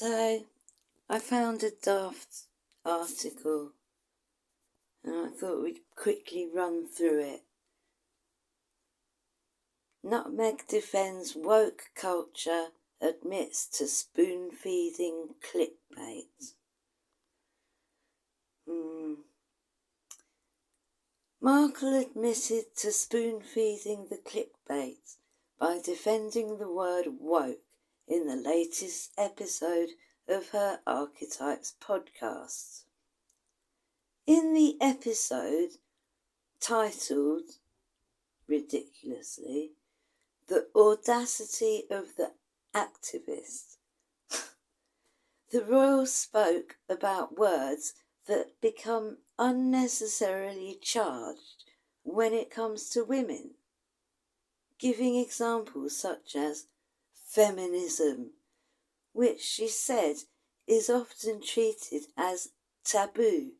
So I found a daft article and I thought we'd quickly run through it. Nutmeg defends woke culture, admits to spoon-feeding clickbait. Markle admitted to spoon-feeding the clickbait by defending the word woke in the latest episode of her Archetypes podcast. In the episode, titled, ridiculously, "The Audacity of the Activist," the royal spoke about words that become unnecessarily charged when it comes to women, giving examples such as feminism, which she said is often treated as taboo,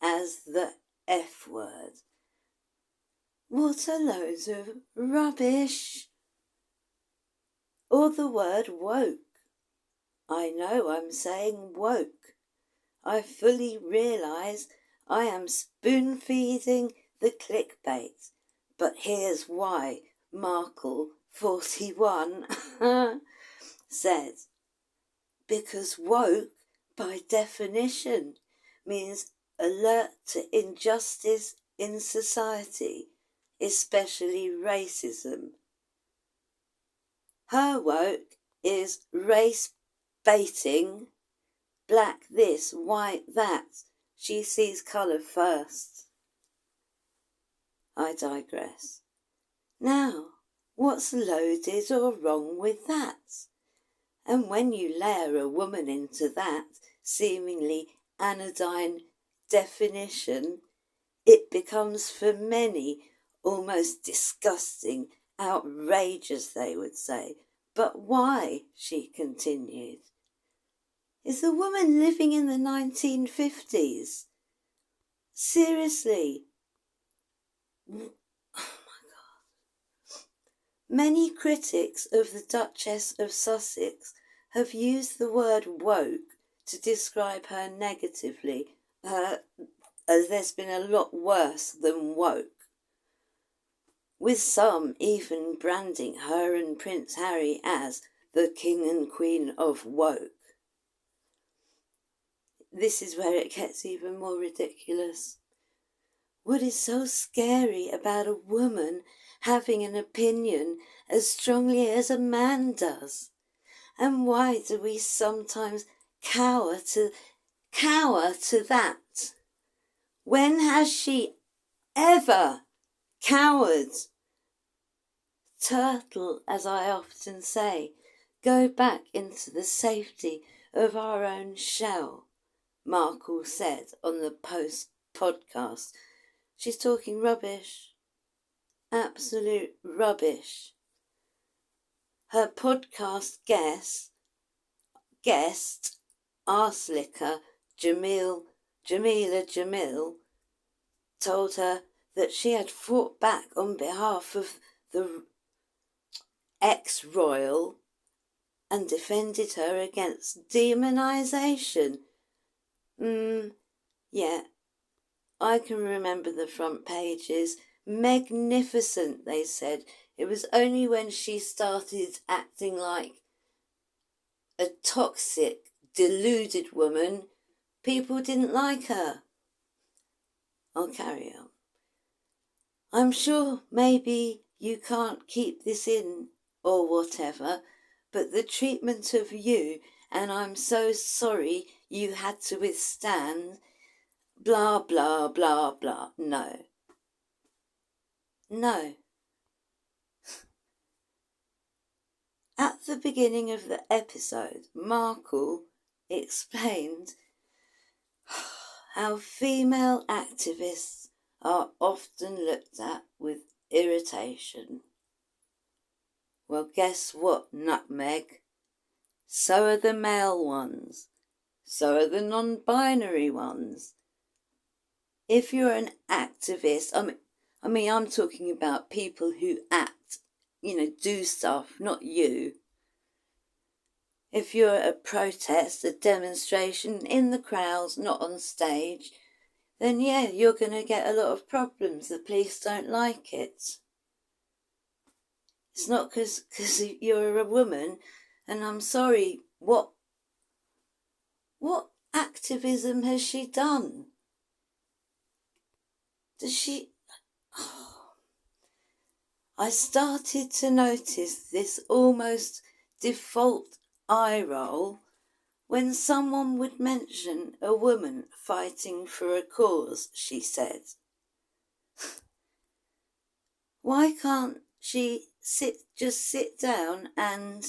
as the F word. What a load of rubbish! Or the word woke. I know I'm saying woke. I fully realise I am spoon-feeding the clickbait, but here's why, Markle 41 said. Because woke, by definition, means alert to injustice in society, especially racism. Her woke is race baiting, black this, white that. She sees colour first. I digress. Now, what's loaded or wrong with that? And when you layer a woman into that seemingly anodyne definition, it becomes for many almost disgusting, outrageous, they would say. But why? She continued. Is the woman living in the 1950s? Seriously? Oh my God. Many critics of the Duchess of Sussex have used the word woke to describe her negatively, as there's been a lot worse than woke, with some even branding her and Prince Harry as the King and Queen of woke. This is where it gets even more ridiculous. What is so scary about a woman having an opinion as strongly as a man does? And why do we sometimes cower to that? When has she ever cowered? Turtle, as I often say, go back into the safety of our own shell, Markle said on the Post podcast. She's talking rubbish. Absolute rubbish. Her podcast guest arse-licker Jamila Jamil told her that she had fought back on behalf of the ex-royal and defended her against demonisation. Yeah, I can remember the front pages. Magnificent, they said. It was only when she started acting like a toxic, deluded woman, people didn't like her. I'll carry on. I'm sure maybe you can't keep this in or whatever, but the treatment of you, and I'm so sorry you had to withstand, blah, blah, blah, blah. No. At the beginning of the episode, Markle explained how female activists are often looked at with irritation. Well, guess what, Nutmeg? So are the male ones. So are the non-binary ones. If you're an activist, I'm talking about people who act, do stuff, not you. if you're at a protest, a demonstration, in the crowds, not on stage, then yeah, you're going to get a lot of problems. The police don't like it. It's not because you're a woman, and I'm sorry, what activism has she done? Does she... Oh. I started to notice this almost default eye roll when someone would mention a woman fighting for a cause, she said. Why can't she just sit down and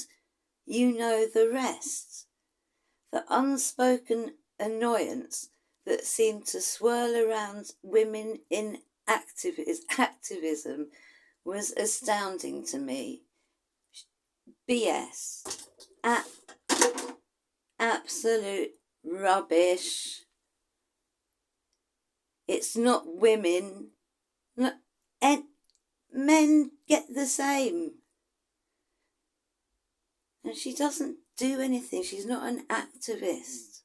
you know the rest? The unspoken annoyance that seemed to swirl around women in activism was astounding to me. BS. Absolute rubbish. It's not women. No, and men get the same. And she doesn't do anything. She's not an activist.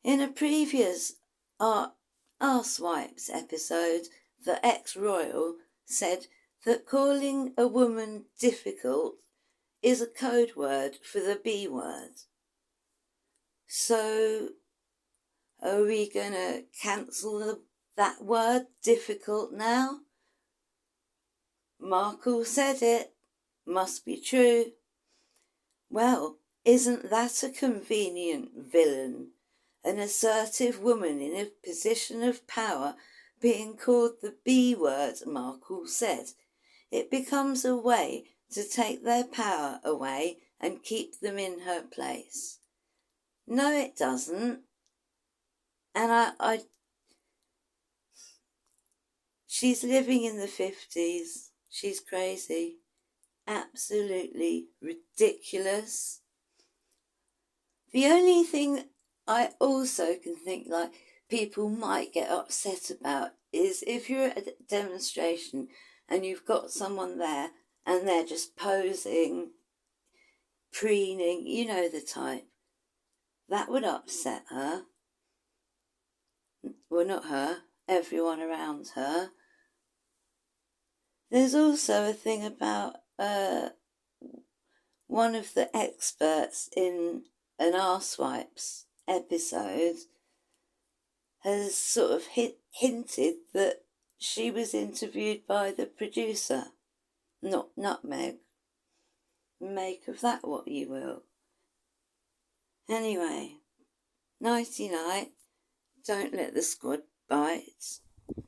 In a previous Arsewipes episode, the ex-royal said that calling a woman difficult is a code word for the B word. So, are we going to cancel that word, difficult, now? Markle said it. Must be true. Well, isn't that a convenient villain? An assertive woman in a position of power being called the B word, Markle said. It becomes a way to take their power away and keep them in her place. No, it doesn't. And she's living in the 50s. She's crazy. Absolutely ridiculous. The only thing I also can think like people might get upset about is if you're at a demonstration and you've got someone there and they're just posing, preening, you know the type. That would upset her. Well, not her, everyone around her. There's also a thing about one of the experts in an Arsewipes episode has sort of hinted that she was interviewed by the producer, not Nutmeg. Make of that what you will. Anyway, nighty night. Don't let the squad bite.